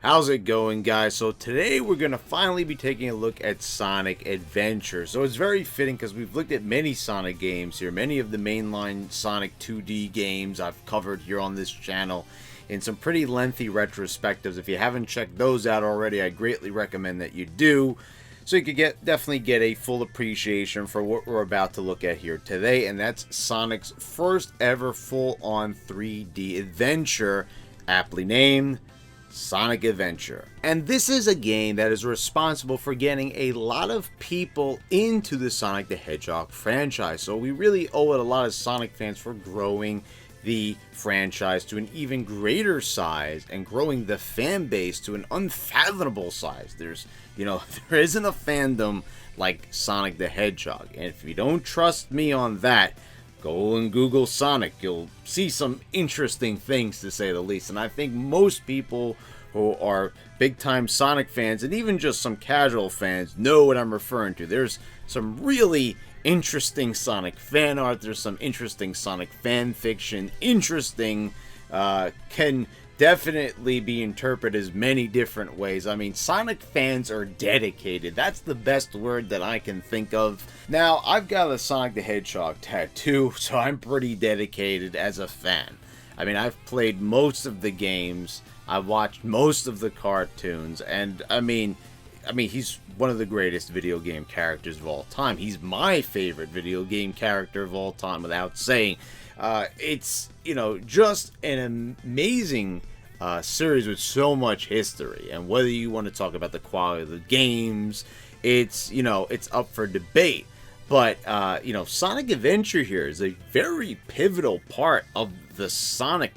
How's it going, guys? So today we're going to finally be taking a look at Sonic Adventure. So it's very fitting because we've looked at many Sonic games here. Many of the mainline Sonic 2D games I've covered here on this channel in some pretty lengthy retrospectives. If you haven't checked those out already, I greatly recommend that you do, so you could definitely get a full appreciation for what we're about to look at here today. And that's Sonic's first ever full-on 3D adventure, aptly named Sonic Adventure. And this is a game that is responsible for getting a lot of people into the Sonic the Hedgehog franchise. So we really owe it a lot of Sonic fans for growing the franchise to an even greater size and growing the fan base to an unfathomable size. There isn't a fandom like Sonic the Hedgehog. And if you don't trust me on that, go and Google Sonic. You'll see some interesting things, to say the least. And I think most people who are big-time Sonic fans, and even just some casual fans, know what I'm referring to. There's some really interesting Sonic fan art. There's some interesting Sonic fan fiction. Interesting can definitely be interpreted as many different ways. I mean, Sonic fans are dedicated. That's the best word that I can think of. Now, I've got a Sonic the Hedgehog tattoo, so I'm pretty dedicated as a fan. I mean, I've played most of the games. I've watched most of the cartoons, and I mean, he's one of the greatest video game characters of all time. He's my favorite video game character of all time, without saying. It's, just an amazing series with so much history. And whether you want to talk about the quality of the games, it's up for debate. But, Sonic Adventure here is a very pivotal part of the Sonic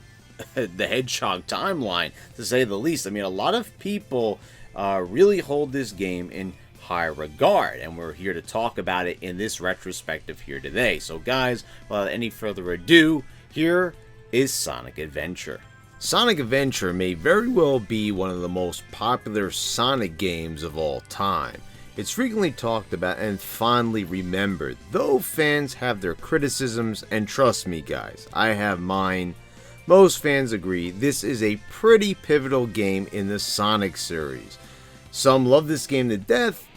the Hedgehog timeline, to say the least. I mean, a lot of people really hold this game in high regard, and we're here to talk about it in this retrospective here today. So guys, without any further ado, here is Sonic Adventure. Sonic Adventure may very well be one of the most popular Sonic games of all time. It's frequently talked about and fondly remembered, though fans have their criticisms, and trust me guys, I have mine. Most fans agree this is a pretty pivotal game in the Sonic series. Some love this game to death,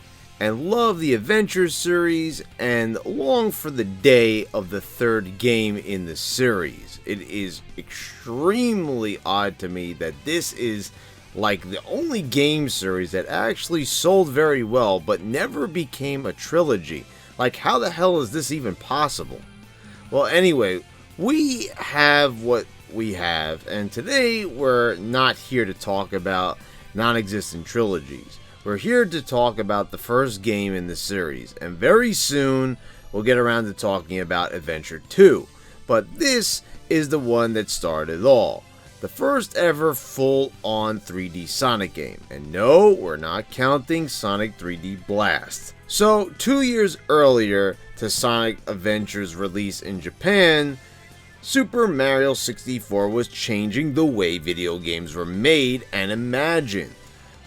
and love the Adventure series, and long for the day of the third game in the series. It is extremely odd to me that this is like the only game series that actually sold very well, but never became a trilogy. Like, how the hell is this even possible? Well, anyway, we have what we have, and today we're not here to talk about non-existent trilogies. We're here to talk about the first game in the series, and very soon we'll get around to talking about Adventure 2. But this is the one that started it all. The first ever full-on 3D Sonic game. And no, we're not counting Sonic 3D Blast. So, 2 years earlier to Sonic Adventure's release in Japan, Super Mario 64 was changing the way video games were made and imagined.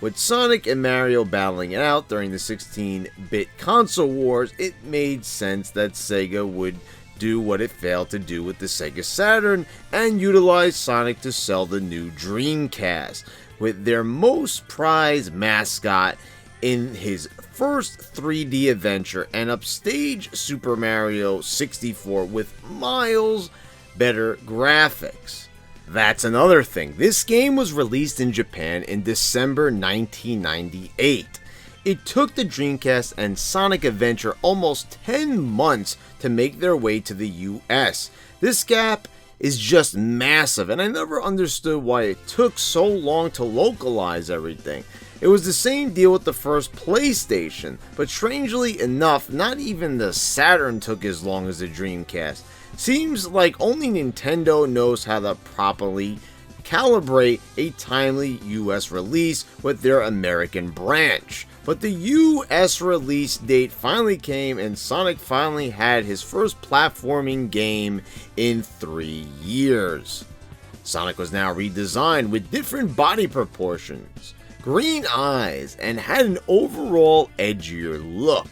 With Sonic and Mario battling it out during the 16-bit console wars, it made sense that Sega would do what it failed to do with the Sega Saturn and utilize Sonic to sell the new Dreamcast, with their most prized mascot in his first 3D adventure, and upstage Super Mario 64 with miles better graphics. That's another thing. This game was released in Japan in December 1998. It took the Dreamcast and Sonic Adventure almost 10 months to make their way to the US. This gap is just massive, and I never understood why it took so long to localize everything. It was the same deal with the first PlayStation, but strangely enough, not even the Saturn took as long as the Dreamcast. Seems like only Nintendo knows how to properly calibrate a timely US release with their American branch. But the US release date finally came, and Sonic finally had his first platforming game in 3 years. Sonic was now redesigned with different body proportions, green eyes, and had an overall edgier look.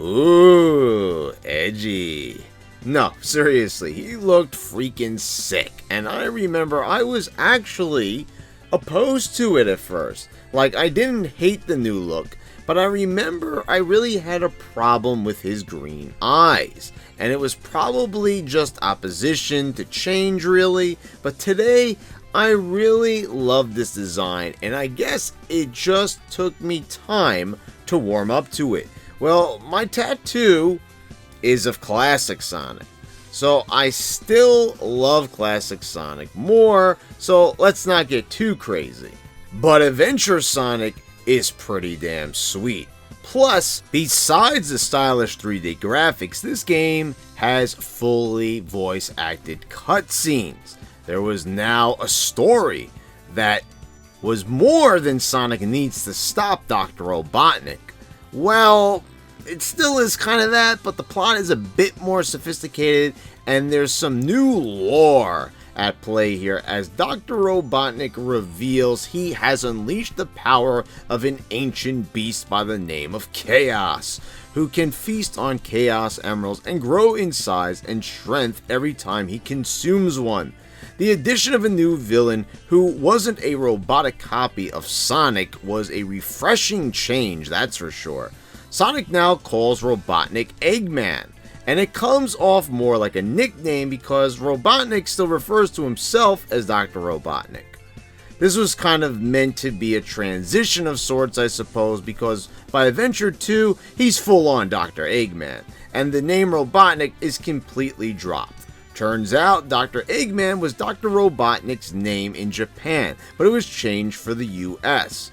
Ooh, edgy. No, seriously, he looked freaking sick. And I remember I was actually opposed to it at first. Like, I didn't hate the new look, but I remember I really had a problem with his green eyes. And it was probably just opposition to change, really. But today, I really love this design, and I guess it just took me time to warm up to it. Well, my tattoo is of Classic Sonic, so I still love Classic Sonic more, so let's not get too crazy. But Adventure Sonic is pretty damn sweet. Plus, besides the stylish 3D graphics, this game has fully voice-acted cutscenes. There was now a story that was more than Sonic needs to stop Dr. Robotnik. Well, it still is kind of that, but the plot is a bit more sophisticated, and there's some new lore at play here as Dr. Robotnik reveals he has unleashed the power of an ancient beast by the name of Chaos, who can feast on Chaos Emeralds and grow in size and strength every time he consumes one. The addition of a new villain who wasn't a robotic copy of Sonic was a refreshing change, that's for sure. Sonic now calls Robotnik Eggman, and it comes off more like a nickname because Robotnik still refers to himself as Dr. Robotnik. This was kind of meant to be a transition of sorts, I suppose, because by Adventure 2, he's full-on Dr. Eggman, and the name Robotnik is completely dropped. Turns out Dr. Eggman was Dr. Robotnik's name in Japan, but it was changed for the US.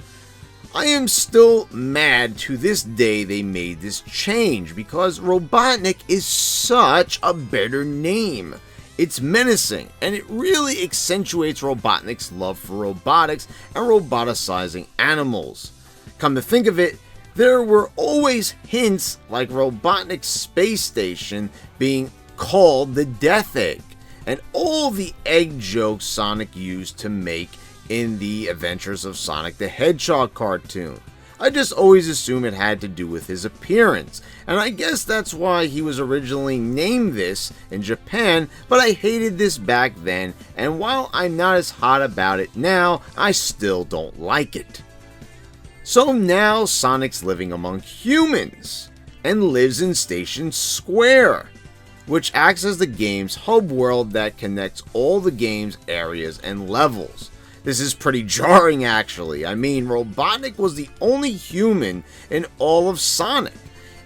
I am still mad to this day they made this change because Robotnik is such a better name. It's menacing, and it really accentuates Robotnik's love for robotics and roboticizing animals. Come to think of it, there were always hints like Robotnik's space station being called the Death Egg, and all the egg jokes Sonic used to make in the Adventures of Sonic the Hedgehog cartoon. I just always assumed it had to do with his appearance, and I guess that's why he was originally named this in Japan, but I hated this back then, and while I'm not as hot about it now, I still don't like it. So now Sonic's living among humans, and lives in Station Square, which acts as the game's hub world that connects all the game's areas and levels. This is pretty jarring, actually. I mean, Robotnik was the only human in all of Sonic,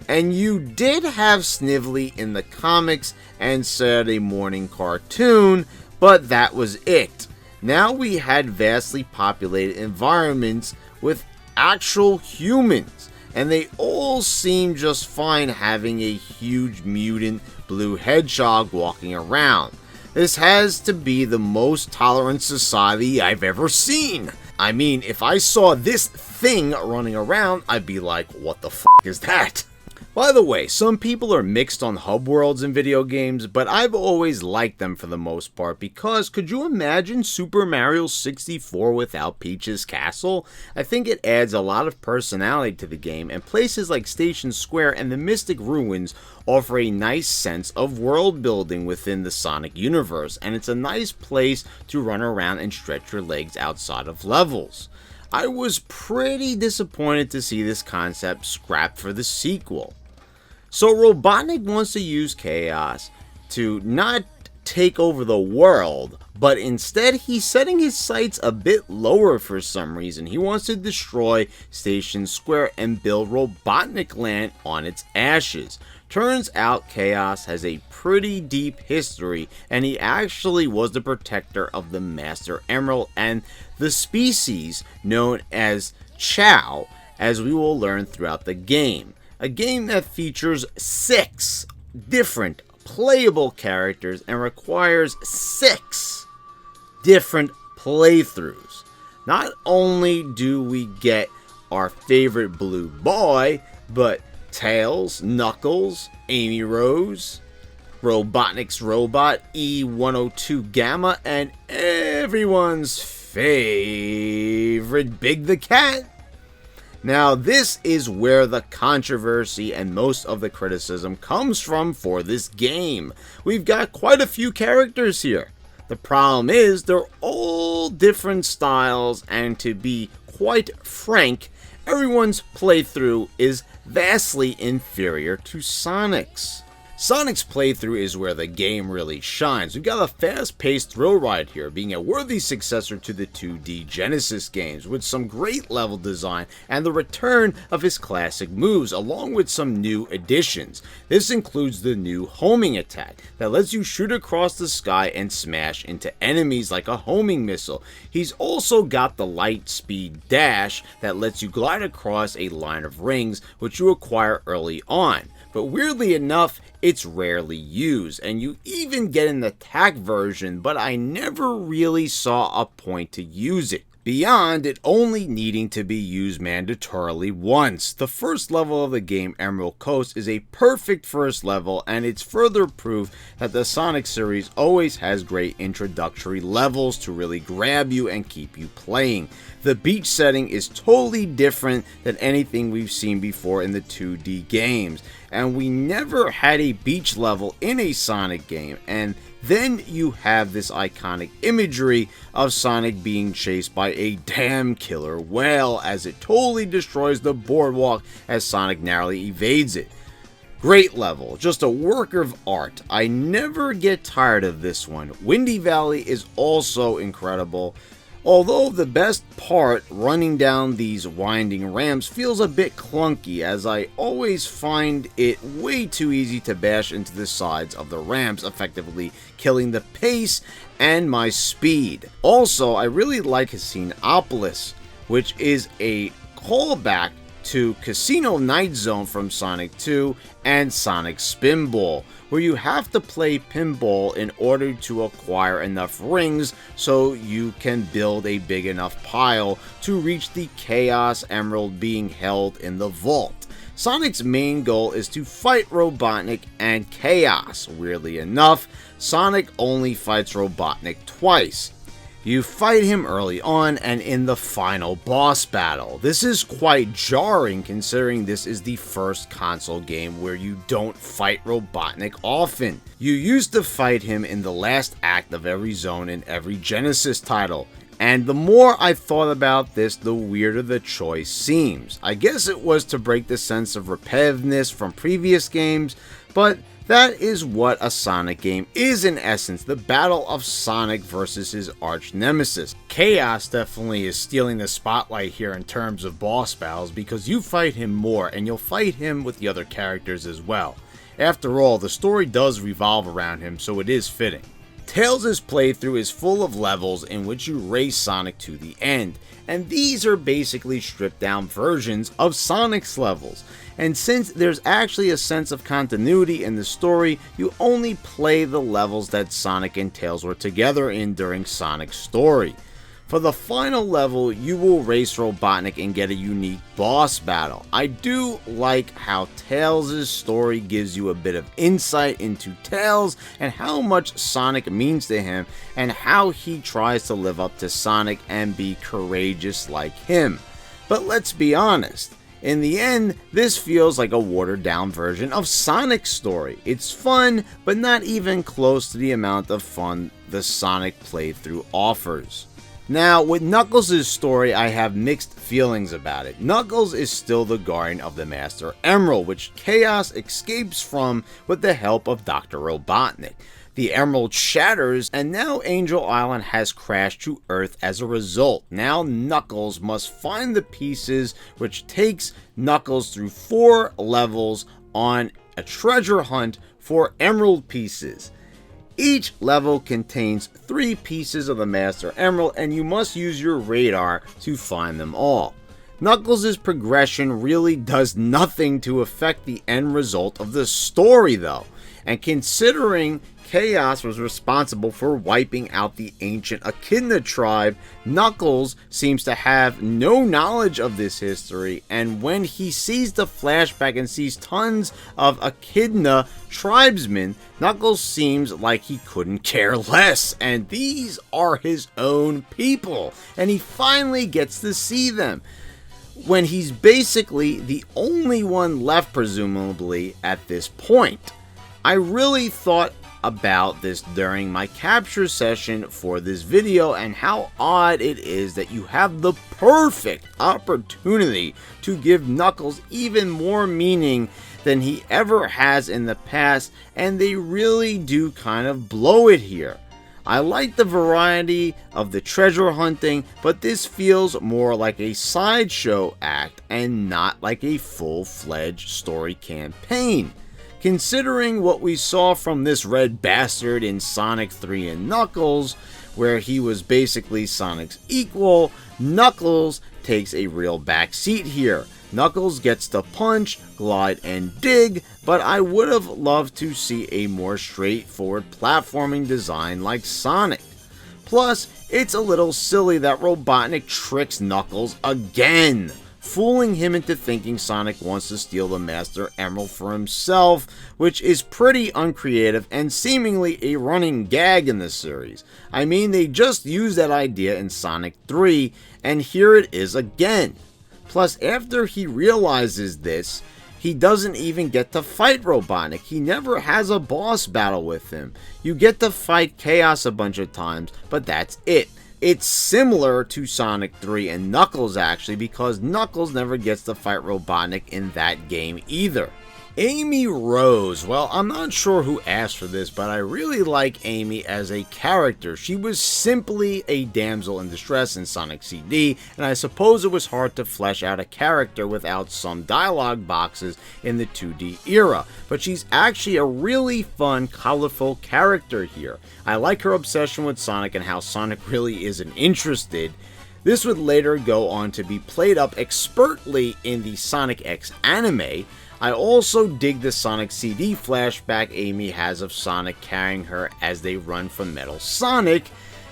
and you did have Snively in the comics and Saturday morning cartoon, but that was it. Now we had vastly populated environments with actual humans, and they all seemed just fine having a huge mutant blue hedgehog walking around. This has to be the most tolerant society I've ever seen. I mean, if I saw this thing running around, I'd be like, what the f*** is that? By the way, some people are mixed on hub worlds in video games, but I've always liked them for the most part because could you imagine Super Mario 64 without Peach's castle? I think it adds a lot of personality to the game, and places like Station Square and the Mystic Ruins offer a nice sense of world building within the Sonic universe, and it's a nice place to run around and stretch your legs outside of levels. I was pretty disappointed to see this concept scrapped for the sequel. So Robotnik wants to use Chaos to not take over the world, but instead he's setting his sights a bit lower for some reason. He wants to destroy Station Square and build Robotnik Land on its ashes. Turns out Chaos has a pretty deep history, and he actually was the protector of the Master Emerald and the species known as Chow, as we will learn throughout the game. A game that features 6 different playable characters and requires 6 different playthroughs. Not only do we get our favorite blue boy, but Tails, Knuckles, Amy Rose, Robotnik's robot E102 Gamma, and everyone's favorite Big the Cat. Now, this is where the controversy and most of the criticism comes from for this game. We've got quite a few characters here. The problem is, they're all different styles, and to be quite frank, everyone's playthrough is vastly inferior to Sonic's. Sonic's playthrough is where the game really shines. We've got a fast-paced thrill ride here, being a worthy successor to the 2D Genesis games, with some great level design and the return of his classic moves, along with some new additions. This includes the new homing attack that lets you shoot across the sky and smash into enemies like a homing missile. He's also got the light speed dash that lets you glide across a line of rings, which you acquire early on. But weirdly enough, it's rarely used, and you even get an attack version, but I never really saw a point to use it, beyond it only needing to be used mandatorily once. The first level of the game, Emerald Coast, is a perfect first level, and it's further proof that the Sonic series always has great introductory levels to really grab you and keep you playing. The beach setting is totally different than anything we've seen before in the 2D games, and we never had a beach level in a Sonic game. And then you have this iconic imagery of Sonic being chased by a damn killer whale as it totally destroys the boardwalk as Sonic narrowly evades it. Great level, just a work of art. I never get tired of this one. Windy Valley is also incredible, although the best part, running down these winding ramps, feels a bit clunky, as I always find it way too easy to bash into the sides of the ramps, effectively killing the pace and my speed. Also, I really like Casinopolis, which is a callback to Casino Night Zone from Sonic 2 and Sonic Spinball, where you have to play pinball in order to acquire enough rings so you can build a big enough pile to reach the Chaos Emerald being held in the vault. Sonic's main goal is to fight Robotnik and Chaos. Weirdly enough, Sonic only fights Robotnik twice. You fight him early on and in the final boss battle. This is quite jarring considering this is the first console game where you don't fight Robotnik often. You used to fight him in the last act of every zone in every Genesis title. And the more I thought about this, the weirder the choice seems. I guess it was to break the sense of repetitiveness from previous games, but that is what a Sonic game is in essence, the battle of Sonic versus his arch nemesis. Chaos definitely is stealing the spotlight here in terms of boss battles because you fight him more and you'll fight him with the other characters as well. After all, the story does revolve around him, so it is fitting. Tails' playthrough is full of levels in which you race Sonic to the end, and these are basically stripped down versions of Sonic's levels. And since there's actually a sense of continuity in the story, you only play the levels that Sonic and Tails were together in during Sonic's story. For the final level, you will race Robotnik and get a unique boss battle. I do like how Tails' story gives you a bit of insight into Tails and how much Sonic means to him and how he tries to live up to Sonic and be courageous like him. But let's be honest. In the end, this feels like a watered down version of Sonic's story. It's fun, but not even close to the amount of fun the Sonic playthrough offers. Now, with Knuckles' story, I have mixed feelings about it. Knuckles is still the guardian of the Master Emerald, which Chaos escapes from with the help of Dr. Robotnik. The Emerald shatters, and now Angel Island has crashed to Earth as a result. Now Knuckles must find the pieces, which takes Knuckles through 4 levels on a treasure hunt for Emerald pieces. Each level contains 3 pieces of the Master Emerald, and you must use your radar to find them all. Knuckles' progression really does nothing to affect the end result of the story though, and considering Chaos was responsible for wiping out the ancient Echidna tribe, Knuckles seems to have no knowledge of this history, and when he sees the flashback and sees tons of Echidna tribesmen, Knuckles seems like he couldn't care less, and these are his own people, and he finally gets to see them, when he's basically the only one left presumably at this point. I really thought about this during my capture session for this video and how odd it is that you have the perfect opportunity to give Knuckles even more meaning than he ever has in the past, and they really do kind of blow it here. I like the variety of the treasure hunting, but this feels more like a sideshow act and not like a full-fledged story campaign. Considering what we saw from this red bastard in Sonic 3 and Knuckles, where he was basically Sonic's equal, Knuckles takes a real backseat here. Knuckles gets to punch, glide, and dig, but I would have loved to see a more straightforward platforming design like Sonic. Plus, it's a little silly that Robotnik tricks Knuckles again, fooling him into thinking Sonic wants to steal the Master Emerald for himself, which is pretty uncreative and seemingly a running gag in the series. I mean, they just used that idea in Sonic 3, and here it is again. Plus, after he realizes this, he doesn't even get to fight Robotnik. He never has a boss battle with him. You get to fight Chaos a bunch of times, but that's it. It's similar to Sonic 3 and Knuckles actually, because Knuckles never gets to fight Robotnik in that game either. Amy Rose, well, I'm not sure who asked for this, but I really like Amy as a character. She was simply a damsel in distress in Sonic CD, and I suppose it was hard to flesh out a character without some dialogue boxes in the 2D era, but she's actually a really fun, colorful character here. I like her obsession with Sonic and how Sonic really isn't interested. This would later go on to be played up expertly in the Sonic X anime. I also dig the Sonic CD flashback Amy has of Sonic carrying her as they run from Metal Sonic,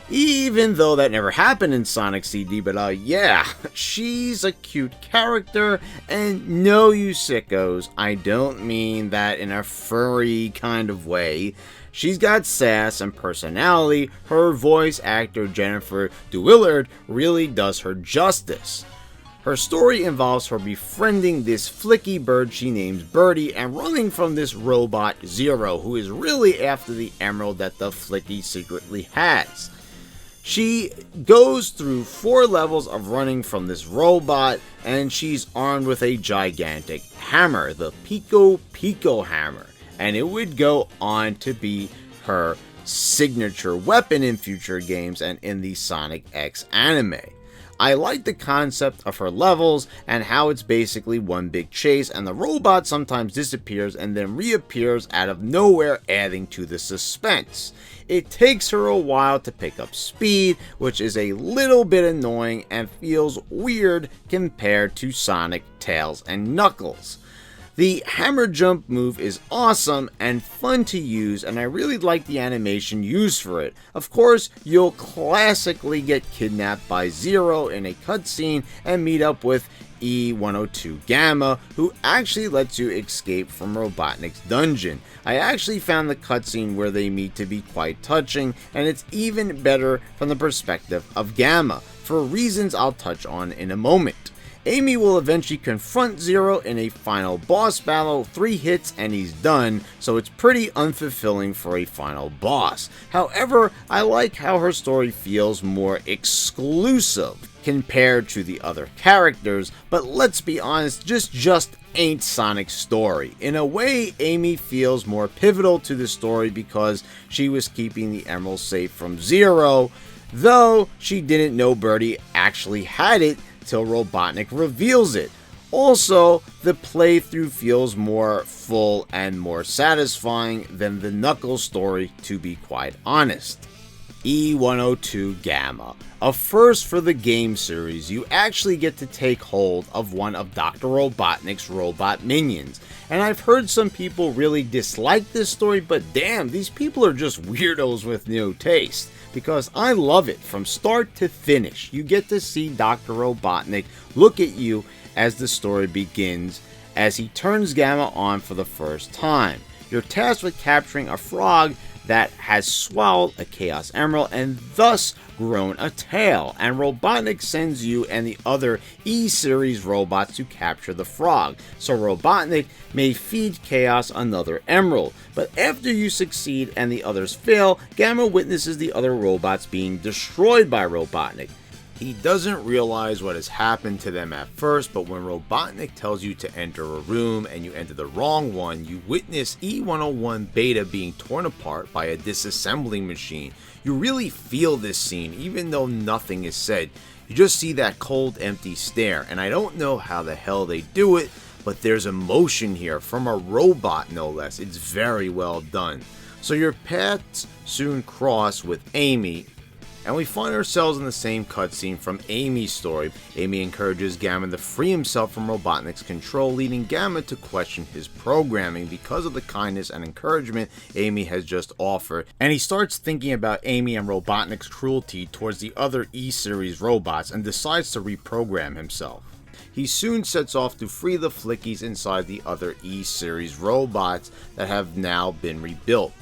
even though that never happened in Sonic CD, but yeah, she's a cute character, and no, you sickos, I don't mean that in a furry kind of way. She's got sass and personality. Her voice actor Jennifer DeWillard really does her justice. Her story involves her befriending this flicky bird she names Birdie and running from this robot Zero, who is really after the emerald that the flicky secretly has. She goes through 4 levels of running from this robot, and she's armed with a gigantic hammer, the Pico Pico hammer, and it would go on to be her signature weapon in future games and in the Sonic X anime. I like the concept of her levels and how it's basically one big chase, and the robot sometimes disappears and then reappears out of nowhere, adding to the suspense. It takes her a while to pick up speed, which is a little bit annoying and feels weird compared to Sonic, Tails, and Knuckles. The hammer jump move is awesome and fun to use, and I really like the animation used for it. Of course, you'll classically get kidnapped by Zero in a cutscene and meet up with E102 Gamma, who actually lets you escape from Robotnik's dungeon. I actually found the cutscene where they meet to be quite touching, and it's even better from the perspective of Gamma, for reasons I'll touch on in a moment. Amy will eventually confront Zero in a final boss battle, 3 hits and he's done, so it's pretty unfulfilling for a final boss. However, I like how her story feels more exclusive compared to the other characters, but let's be honest, just ain't Sonic's story. In a way, Amy feels more pivotal to the story because she was keeping the emerald safe from Zero, though she didn't know Birdie actually had it till Robotnik reveals it. Also, the playthrough feels more full and more satisfying than the Knuckles story, to be quite honest. E102 Gamma. A first for the game series, you actually get to take hold of one of Dr. Robotnik's robot minions. And I've heard some people really dislike this story, but damn, these people are just weirdos with no taste. Because I love it from start to finish. You get to see Dr. Robotnik look at you as the story begins, as he turns Gamma on for the first time. You're tasked with capturing a frog that has swallowed a Chaos Emerald and thus grown a tail, and Robotnik sends you and the other E-Series robots to capture the frog, so Robotnik may feed Chaos another emerald. But after you succeed and the others fail, Gamma witnesses the other robots being destroyed by Robotnik. He doesn't realize what has happened to them at first, but when Robotnik tells you to enter a room and you enter the wrong one, you witness E101 Beta being torn apart by a disassembling machine. You really feel this scene, even though nothing is said. You just see that cold, empty stare, and I don't know how the hell they do it, but there's emotion here, from a robot no less. It's very well done. So your paths soon cross with Amy, and we find ourselves in the same cutscene from Amy's story. Amy encourages Gamma to free himself from Robotnik's control, leading Gamma to question his programming because of the kindness and encouragement Amy has just offered. And he starts thinking about Amy and Robotnik's cruelty towards the other E-Series robots and decides to reprogram himself. He soon sets off to free the Flickies inside the other E-Series robots that have now been rebuilt.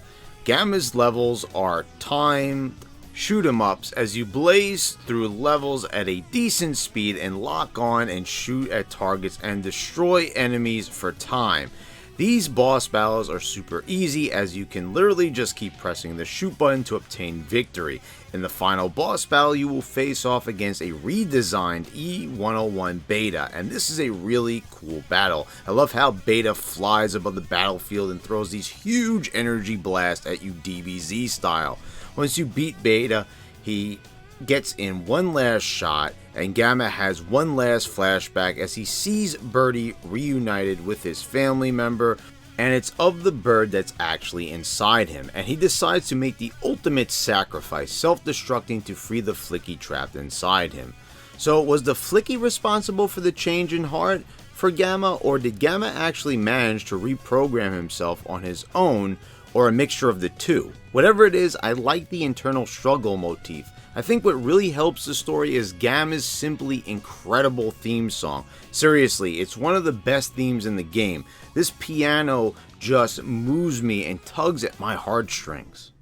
Gamma's levels are timed shoot 'em ups as you blaze through levels at a decent speed and lock on and shoot at targets and destroy enemies for time. These boss battles are super easy as you can literally just keep pressing the shoot button to obtain victory. In the final boss battle, you will face off against a redesigned E101 Beta, and this is a really cool battle. I love how Beta flies above the battlefield and throws these huge energy blasts at you DBZ style. Once you beat Beta, he gets in one last shot, and Gamma has one last flashback as he sees Birdie reunited with his family member, and it's of the bird that's actually inside him, and he decides to make the ultimate sacrifice, self-destructing to free the Flicky trapped inside him. So was the Flicky responsible for the change in heart for Gamma, or did Gamma actually manage to reprogram himself on his own, or a mixture of the two? Whatever it is, I like the internal struggle motif. I think what really helps the story is Gamma's simply incredible theme song. Seriously, it's one of the best themes in the game. This piano just moves me and tugs at my heartstrings.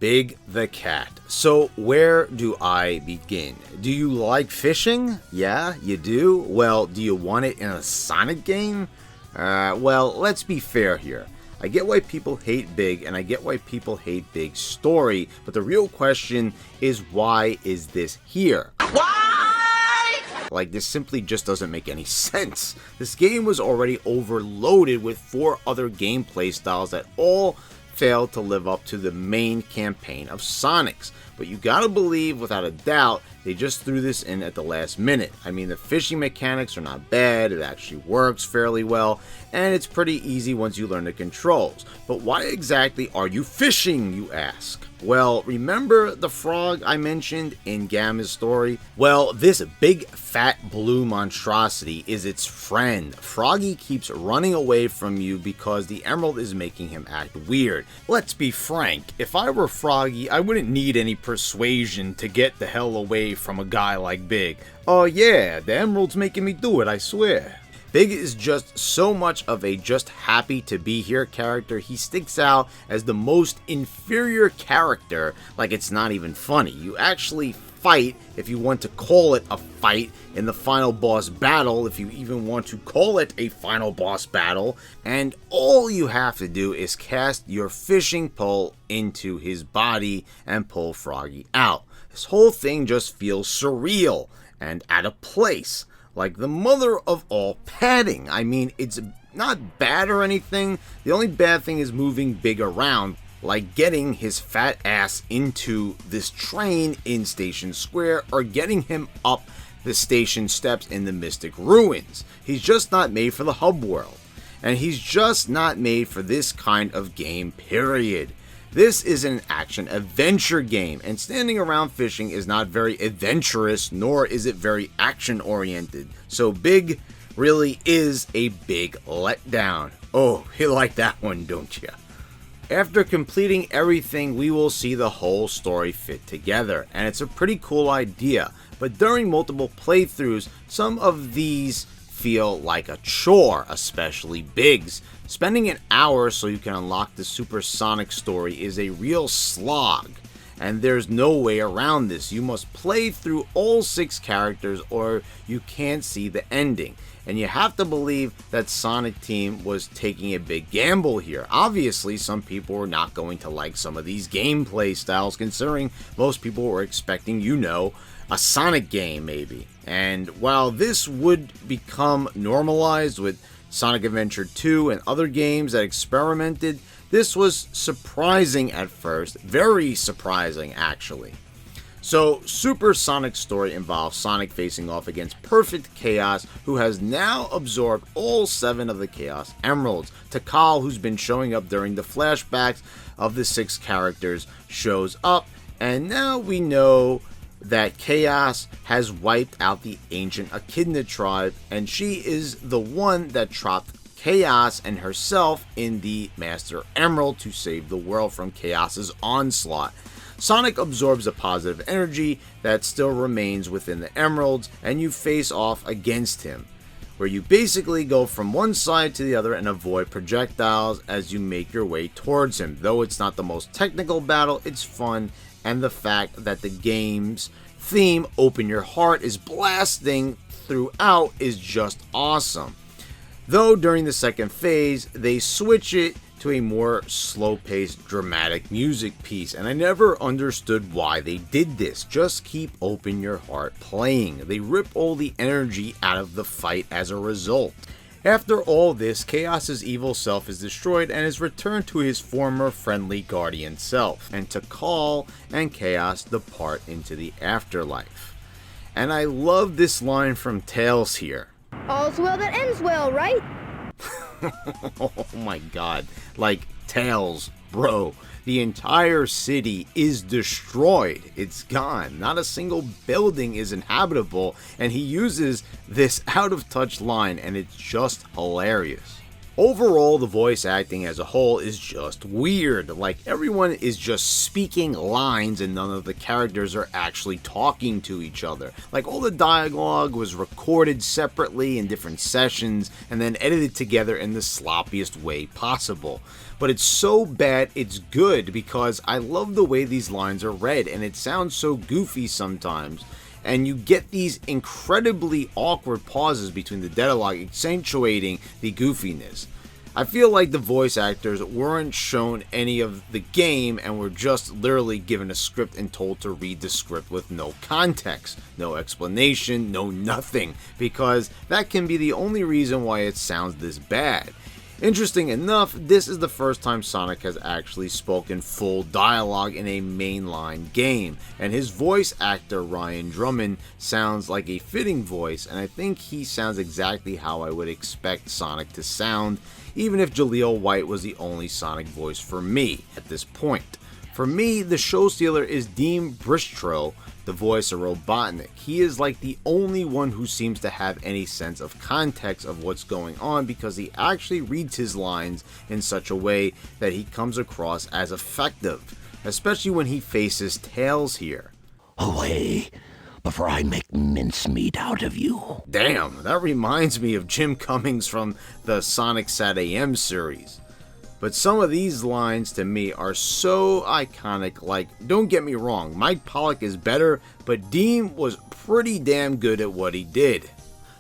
Big the Cat. So where do I begin? Do you like fishing? Yeah, you do? Well, do you want it in a Sonic game? Well, let's be fair here. I get why people hate Big, and I get why people hate Big's story, but the real question is, why is this here? Why? Like, this simply just doesn't make any sense. This game was already overloaded with 4 other gameplay styles that all failed to live up to the main campaign of Sonic's. But you gotta believe, without a doubt, they just threw this in at the last minute. I mean, the fishing mechanics are not bad, it actually works fairly well, and it's pretty easy once you learn the controls. But why exactly are you fishing, you ask? Well, remember the frog I mentioned in Gamma's story? Well, this big fat blue monstrosity is its friend. Froggy keeps running away from you because the emerald is making him act weird. Let's be frank, if I were Froggy, I wouldn't need any persuasion to get the hell away from a guy like Big. Oh yeah, the emerald's making me do it, I swear. Big is just so much of a just happy to be here character. He sticks out as the most inferior character, like it's not even funny. You actually fight, if you want to call it a fight, in the final boss battle, if you even want to call it a final boss battle, and all you have to do is cast your fishing pole into his body and pull Froggy out. This whole thing just feels surreal and out of place. Like the mother of all padding. I mean, it's not bad or anything. The only bad thing is moving Big around, like getting his fat ass into this train in Station Square or getting him up the station steps in the Mystic Ruins. He's just not made for the hub world. And he's just not made for this kind of game, period. This is an action-adventure game, and standing around fishing is not very adventurous, nor is it very action-oriented. So Big, really is a big letdown. Oh, you like that one, don't you? After completing everything, we will see the whole story fit together, and it's a pretty cool idea, but during multiple playthroughs, some of these feel like a chore, especially Biggs. Spending an hour so you can unlock the Supersonic story is a real slog, and there's no way around this. You must play through all 6 characters or you can't see the ending. And you have to believe that Sonic Team was taking a big gamble here. Obviously, some people were not going to like some of these gameplay styles, considering most people were expecting, a Sonic game maybe. And while this would become normalized with Sonic Adventure 2 and other games that experimented, this was surprising at first, very surprising actually. So, Super Sonic's story involves Sonic facing off against Perfect Chaos, who has now absorbed all 7 of the Chaos Emeralds. Takal, who's been showing up during the flashbacks of the 6 characters, shows up, and now we know that Chaos has wiped out the ancient Echidna tribe, and she is the one that trapped Chaos and herself in the Master Emerald to save the world from Chaos's onslaught. Sonic absorbs the positive energy that still remains within the emeralds, and you face off against him, where you basically go from one side to the other and avoid projectiles as you make your way towards him. Though it's not the most technical battle, it's fun, and the fact that the game's theme, Open Your Heart, is blasting throughout is just awesome. Though during the second phase, they switch it to a more slow-paced, dramatic music piece, and I never understood why they did this. Just keep Open Your Heart playing. They rip all the energy out of the fight as a result. After all this, Chaos's evil self is destroyed and is returned to his former friendly guardian self, and Takal and Chaos depart into the afterlife. And I love this line from Tails here. All's well that ends well, right? Oh my god, like, Tails, bro, the entire city is destroyed. It's gone. Not a single building is inhabitable, and he uses this out-of-touch line, and it's just hilarious. Overall, the voice acting as a whole is just weird. Like, everyone is just speaking lines and none of the characters are actually talking to each other. Like, all the dialogue was recorded separately in different sessions and then edited together in the sloppiest way possible. But it's so bad it's good, because I love the way these lines are read, and it sounds so goofy sometimes. And you get these incredibly awkward pauses between the dialogue, accentuating the goofiness. I feel like the voice actors weren't shown any of the game and were just literally given a script and told to read the script with no context, no explanation, no nothing, because that can be the only reason why it sounds this bad. Interesting enough, this is the first time Sonic has actually spoken full dialogue in a mainline game, and his voice actor Ryan Drummond sounds like a fitting voice, and I think he sounds exactly how I would expect Sonic to sound, even if Jaleel White was the only Sonic voice for me at this point. For me, the show stealer is Dean Bristro, the voice of Robotnik. He is like the only one who seems to have any sense of context of what's going on, because he actually reads his lines in such a way that he comes across as effective, especially when he faces Tails here. Away, before I make mincemeat out of you. Damn, that reminds me of Jim Cummings from the Sonic Sat AM series. But some of these lines to me are so iconic. Like, don't get me wrong, Mike Pollock is better, but Dean was pretty damn good at what he did.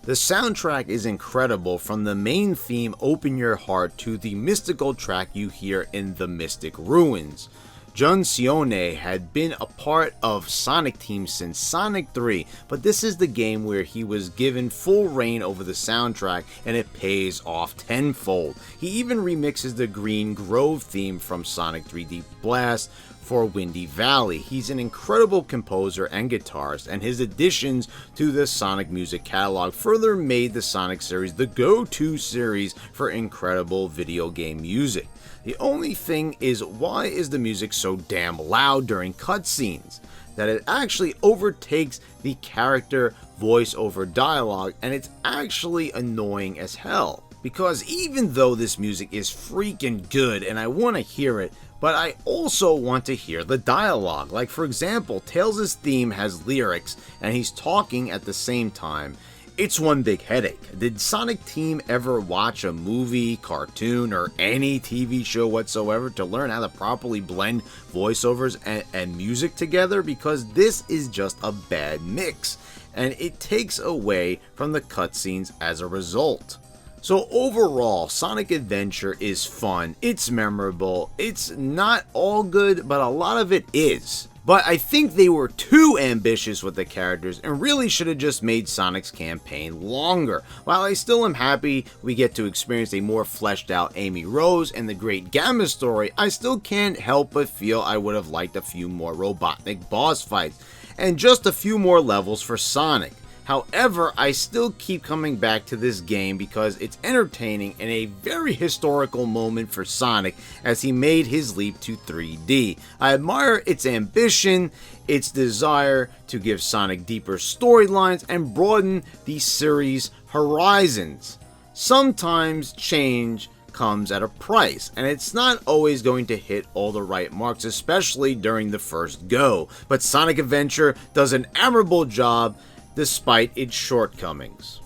The soundtrack is incredible, from the main theme Open Your Heart to the mystical track you hear in The Mystic Ruins. Jun Sione had been a part of Sonic Team since Sonic 3, but this is the game where he was given full reign over the soundtrack, and it pays off tenfold. He even remixes the Green Grove theme from Sonic 3D Blast for Windy Valley. He's an incredible composer and guitarist, and his additions to the Sonic music catalog further made the Sonic series the go-to series for incredible video game music. The only thing is, why is the music so damn loud during cutscenes that it actually overtakes the character voice-over dialogue, and it's actually annoying as hell. Because even though this music is freaking good and I want to hear it, but I also want to hear the dialogue. Like for example, Tails' theme has lyrics and he's talking at the same time. It's one big headache. Did Sonic Team ever watch a movie, cartoon, or any TV show whatsoever to learn how to properly blend voiceovers and music together? Because this is just a bad mix, and it takes away from the cutscenes as a result. So overall, Sonic Adventure is fun, it's memorable, it's not all good, but a lot of it is. But I think they were too ambitious with the characters and really should have just made Sonic's campaign longer. While I still am happy we get to experience a more fleshed out Amy Rose and the Great Gamma story, I still can't help but feel I would have liked a few more Robotnik boss fights and just a few more levels for Sonic. However, I still keep coming back to this game because it's entertaining and a very historical moment for Sonic as he made his leap to 3D. I admire its ambition, its desire to give Sonic deeper storylines and broaden the series' horizons. Sometimes change comes at a price, and it's not always going to hit all the right marks, especially during the first go. But Sonic Adventure does an admirable job despite its shortcomings.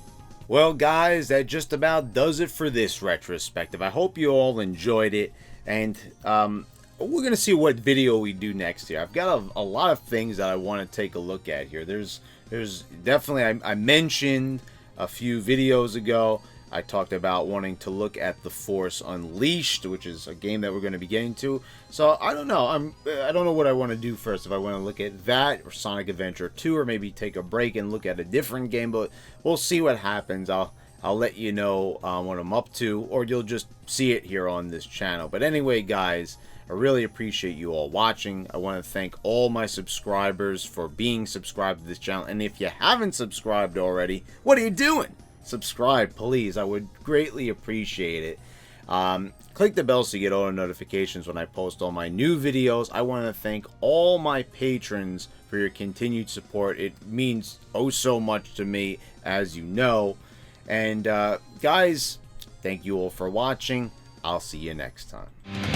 Well guys, that just about does it for this retrospective. I hope you all enjoyed it, and we're gonna see what video we do next here. I've got a lot of things that I want to take a look at here. There's definitely, I mentioned a few videos ago, I talked about wanting to look at The Force Unleashed, which is a game that we're going to be getting to. So I don't know. I don't know what I want to do first. If I want to look at that or Sonic Adventure 2, or maybe take a break and look at a different game. But we'll see what happens. I'll let you know what I'm up to, or you'll just see it here on this channel. But anyway, guys, I really appreciate you all watching. I want to thank all my subscribers for being subscribed to this channel. And if you haven't subscribed already, what are you doing? Subscribe, please. I would greatly appreciate it. Click the bell so you get all the notifications when I post all my new videos. I want to thank all my patrons for your continued support. It means oh so much to me, as you know. And guys, thank you all for watching. I'll see you next time.